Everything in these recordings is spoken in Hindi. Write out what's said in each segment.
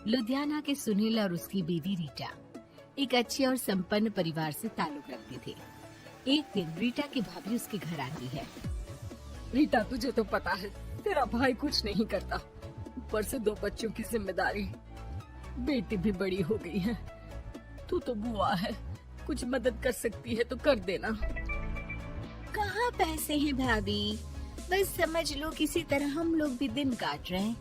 लुधियाना के सुनील और उसकी बीवी रीटा एक अच्छे और संपन्न परिवार से ताल्लुक रखते थे। एक दिन रीटा की भाभी उसके घर आती है। रीटा, तुझे तो पता है तेरा भाई कुछ नहीं करता, ऊपर से 2 बच्चों की जिम्मेदारी, बेटी भी बड़ी हो गई है। तू तो बुआ है, कुछ मदद कर सकती है तो कर देना। कहाँ पैसे हैं भाभी, बस समझ लो किसी तरह हम लोग भी दिन काट रहे हैं।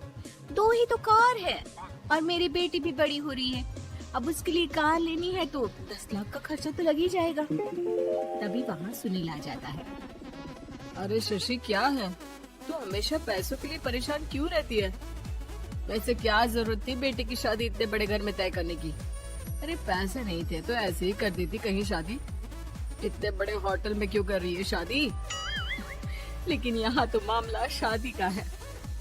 2 ही तो कार है और मेरी बेटी भी बड़ी हो रही है। अब उसके लिए कार लेनी है तो 10 लाख का खर्चा तो लग ही जाएगा। तभी वहाँ सुनील आ जाता है। अरे शशि, क्या है, तू हमेशा पैसों के लिए परेशान क्यों रहती है? वैसे क्या जरूरत थी बेटी की शादी इतने बड़े घर में तय करने की? अरे पैसे नहीं थे तो ऐसे ही कर देती कहीं शादी। इतने बड़े होटल में क्यों कर रही है शादी? लेकिन यहाँ तो मामला शादी का है,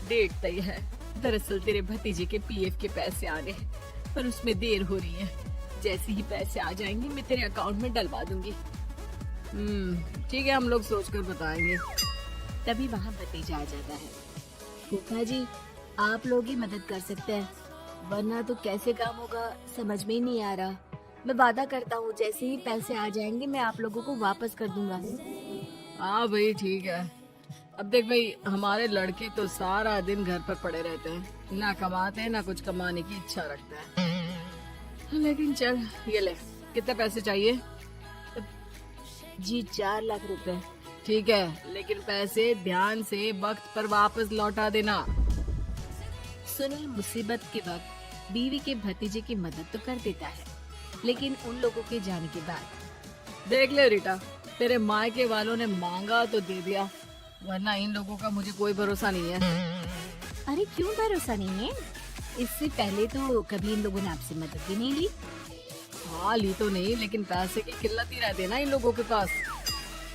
डेट तय है। दरअसल तेरे भतीजे के पीएफ के पैसे आने हैं, पर उसमें देर हो रही है। जैसे ही पैसे आ जाएंगे मैं तेरे अकाउंट में डलवा दूंगी। ठीक है, हम लोग सोचकर बताएंगे। तभी वहाँ भतीजा आ जाता है। फूफा जी, आप लोग ही मदद कर सकते हैं, वरना तो कैसे काम होगा समझ में ही नहीं आ रहा। मैं वादा करता हूँ जैसे ही पैसे आ जाएंगे मैं आप लोगों को वापस कर दूंगा। हाँ भाई, ठीक है। अब देख भाई, हमारे लड़के तो सारा दिन घर पर पड़े रहते हैं, ना कमाते हैं ना कुछ कमाने की इच्छा रखते हैं। लेकिन चल, ये ले, कितने पैसे चाहिए? जी 4 लाख रुपए। ठीक है, लेकिन पैसे ध्यान से वक्त पर वापस लौटा देना। सुनील मुसीबत के वक्त बीवी के भतीजे की मदद तो कर देता है, लेकिन उन लोगों के जाने के बाद देख ले रीटा, तेरे मायके वालों ने मांगा तो दे दिया, वरना इन लोगों का मुझे कोई भरोसा नहीं है। अरे क्यों भरोसा नहीं है? इससे पहले तो कभी इन लोगों ने आपसे मदद भी नहीं ली। हाँ, ली तो नहीं, लेकिन पैसे की किल्लत ही रहती है ना इन लोगों के पास।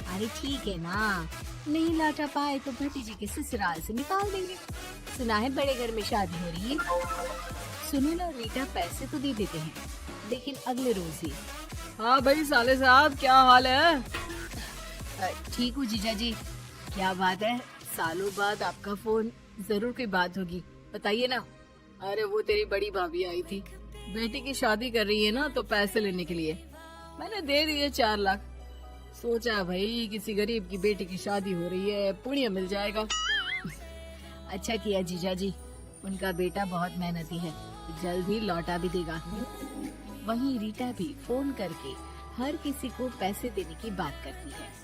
अरे ठीक है ना, नहीं लौटा पाए तो भतीजे के ससुराल से निकाल देंगे। सुना है बड़े घर में शादी हो रही है। सुनील और रीटा पैसे तो दे देते हैं, लेकिन अगले रोज ही। हाँ भाई साले साहब, क्या हाल है? ठीक हूँ जीजा जी। क्या बात है, सालों बाद आपका फोन, जरूर कोई बात होगी, बताइए ना। अरे वो तेरी बड़ी भाभी आई थी, बेटी की शादी कर रही है ना, तो पैसे लेने के लिए मैंने दे दिए 4 लाख। सोचा भाई किसी गरीब की बेटी की शादी हो रही है, पुण्य मिल जाएगा। अच्छा किया जीजा जी, उनका बेटा बहुत मेहनती है, जल्द ही लौटा भी देगा। वहीं रीटा भी फोन करके हर किसी को पैसे देने की बात करती है।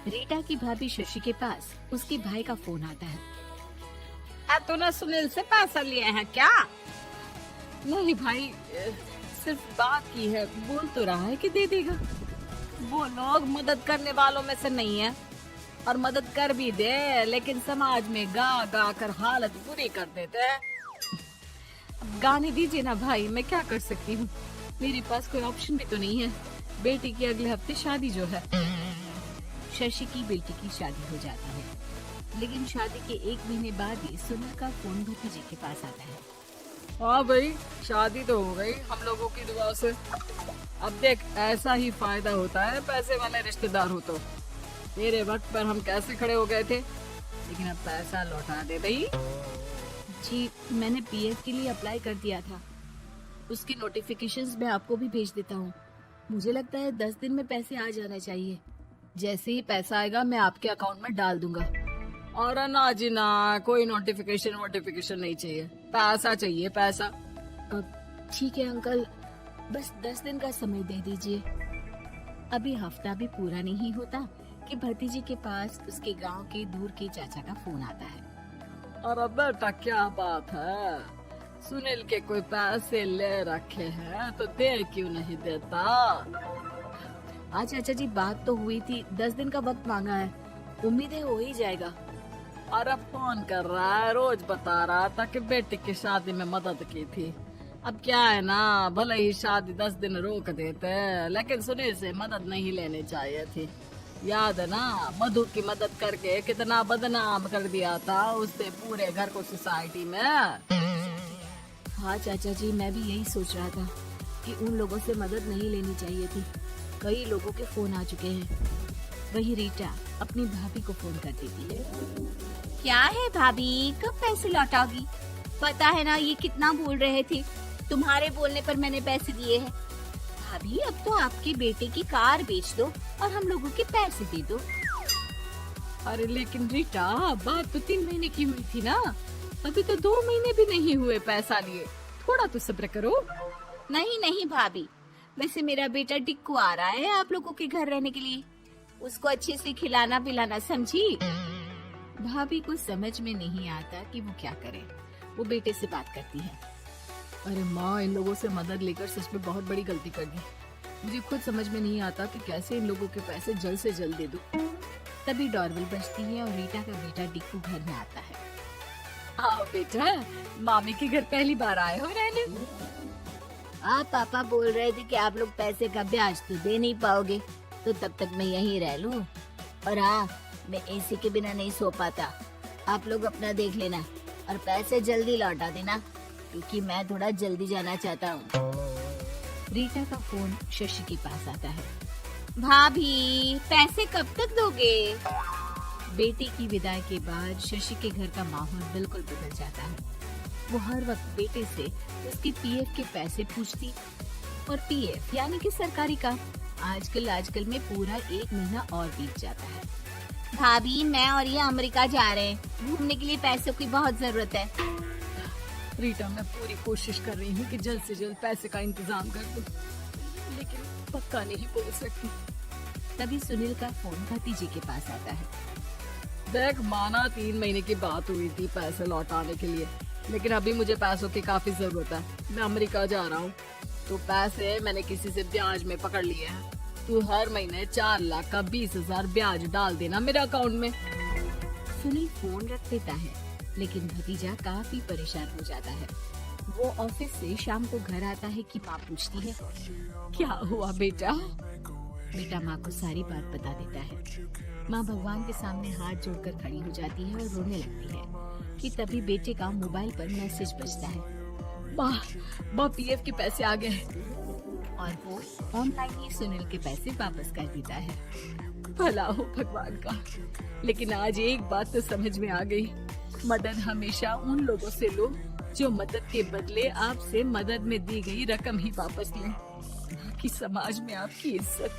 रीटा की भाभी शशि के पास उसके भाई का फोन आता है। तूने सुनील से पैसा लिया है क्या? नहीं भाई, सिर्फ बात की है, बोल तो रहा है कि दे देगा। वो लोग मदद करने वालों में से नहीं है, और मदद कर भी दे लेकिन समाज में गा गा कर हालत बुरी कर देते हैं। अब गाने दीजिए ना भाई, मैं क्या कर सकती हूँ, मेरे पास कोई ऑप्शन भी तो नहीं है। बेटी की अगले हफ्ते शादी जो है। शशि की बेटी की शादी हो जाती है, लेकिन शादी के 1 महीने बाद ही सुनील का फोन भतीजे के पास आता है। हाँ भाई, शादी तो हो गई हम लोगों की दुआ से। अब देख, ऐसा ही फायदा होता है पैसे वाले रिश्तेदार हो तो। मेरे वक्त पर हम कैसे खड़े हो गए थे, लेकिन अब पैसा लौटा दे भाई। जी, मैंने पीएफ के लिए अप्लाई कर दिया था, उसकी नोटिफिकेशंस मैं आपको भी भेज देता हूँ। मुझे लगता है 10 दिन में पैसे आ जाना चाहिए। जैसे ही पैसा आएगा मैं आपके अकाउंट में डाल दूंगा। और ना जी ना, कोई नोटिफिकेशन नहीं चाहिए, पैसा चाहिए, पैसा। ठीक है अंकल, बस 10 दिन का समय दे दीजिए। अभी हफ्ता भी पूरा नहीं होता कि भतीजे के पास उसके गांव के दूर के चाचा का फोन आता है। अरे बेटा, क्या बात है, सुनील के कोई पैसे ले रखे हैं तो दे क्यों नहीं देता? हाँ चाचा जी, बात तो हुई थी, 10 दिन का वक्त मांगा है, उम्मीद है हो ही जाएगा। अरे फोन कर रहा है, रोज बता रहा था कि बेटी की शादी में मदद की थी। अब क्या है ना, भले ही शादी 10 दिन रोक देते, लेकिन सुनील से मदद नहीं लेनी चाहिए थी। याद है ना, मधु की मदद करके कितना बदनाम कर दिया था उसने पूरे घर को सोसाइटी में। हाँ चाचा जी, मैं भी यही सोच रहा था कि उन लोगों से मदद नहीं लेनी चाहिए थी। कई लोगों के फोन आ चुके हैं। वही रीटा अपनी भाभी को फोन कर देती है। क्या है भाभी, कब पैसे लौटाओगी? पता है ना ये कितना बोल रहे थे, तुम्हारे बोलने पर मैंने पैसे दिए हैं। भाभी अब तो आपके बेटे की कार बेच दो और हम लोगों के पैसे दे दो। अरे लेकिन रीटा, बात तो 3 महीने की हुई थी ना, अभी तो 2 महीने भी नहीं हुए पैसा लिए, थोड़ा तो सब्र करो। नहीं नहीं भाभी, वैसे मेरा बेटा टिक्कू आ रहा है आप लोगों के घर रहने के लिए, उसको अच्छे से खिलाना पिलाना, समझी। भाभी को समझ में नहीं आता कि वो क्या करे। वो बेटे से बात करती है। अरे माँ, इन लोगों से मदद लेकर सच में बहुत बड़ी गलती कर दी। मुझे खुद समझ में नहीं आता कि कैसे इन लोगों के पैसे जल्द से जल्द दे दूं। तभी डोरबेल बजती है और रीटा का बेटा टिक्कू घर में आता है। आओ बेटा, मामी के घर पहली बार आए हो रहने। आप पापा बोल रहे थे कि आप लोग पैसे का ब्याज तो दे नहीं पाओगे, तो तब तक मैं यहीं रह लूं। और हाँ, मैं एसी के बिना नहीं सो पाता। आप लोग अपना देख लेना और पैसे जल्दी लौटा देना, क्योंकि मैं थोड़ा जल्दी जाना चाहता हूँ। रीटा का फोन शशि के पास आता है। भाभी, पैसे कब तक दोगे? बेटी की विदाई के बाद शशि के घर का माहौल बिल्कुल बदल जाता है। वो हर वक्त बेटे से उसके पीएफ के पैसे पूछती, और पीएफ यानी कि सरकारी काम। आजकल में पूरा 1 महीना और बीत जाता है। भाभी, मैं और ये अमेरिका जा रहे हैं, घूमने के लिए पैसों की बहुत जरूरत है। रीटा, मैं पूरी कोशिश कर रही हूँ कि जल्द से जल्द पैसे का इंतजाम कर दूं, लेकिन पक्का नहीं बोल सकती। तभी सुनील का फोन भतीजे के पास आता है। देख माना 3 महीने की बात हुई थी पैसे लौटाने के लिए, लेकिन अभी मुझे पैसों की काफी जरूरत है। मैं अमेरिका जा रहा हूँ, तो पैसे मैंने किसी से ब्याज में पकड़ लिए हैं। तू हर महीने 4 लाख का 20,000 ब्याज डाल देना मेरे अकाउंट में। सुनील फोन रख देता है, लेकिन भतीजा काफी परेशान हो जाता है। वो ऑफिस से शाम को घर आता है कि माँ पूछती है, क्या हुआ बेटा? बेटा माँ को सारी बात बता देता है। माँ भगवान के सामने हाथ जोड़कर खड़ी हो जाती है और रोने लगती है कि तभी बेटे का मोबाइल पर मैसेज बजता है। माँ, पीएफ के पैसे आ गए। और वो ऑनलाइन ही सुनील के पैसे वापस कर देता है। भला हो भगवान का। लेकिन आज एक बात तो समझ में आ गई, मदद हमेशा उन लोगों से लो जो मदद के बदले आपसे मदद में दी गई रकम ही वापस लें। कि समाज में आपकी इज्जत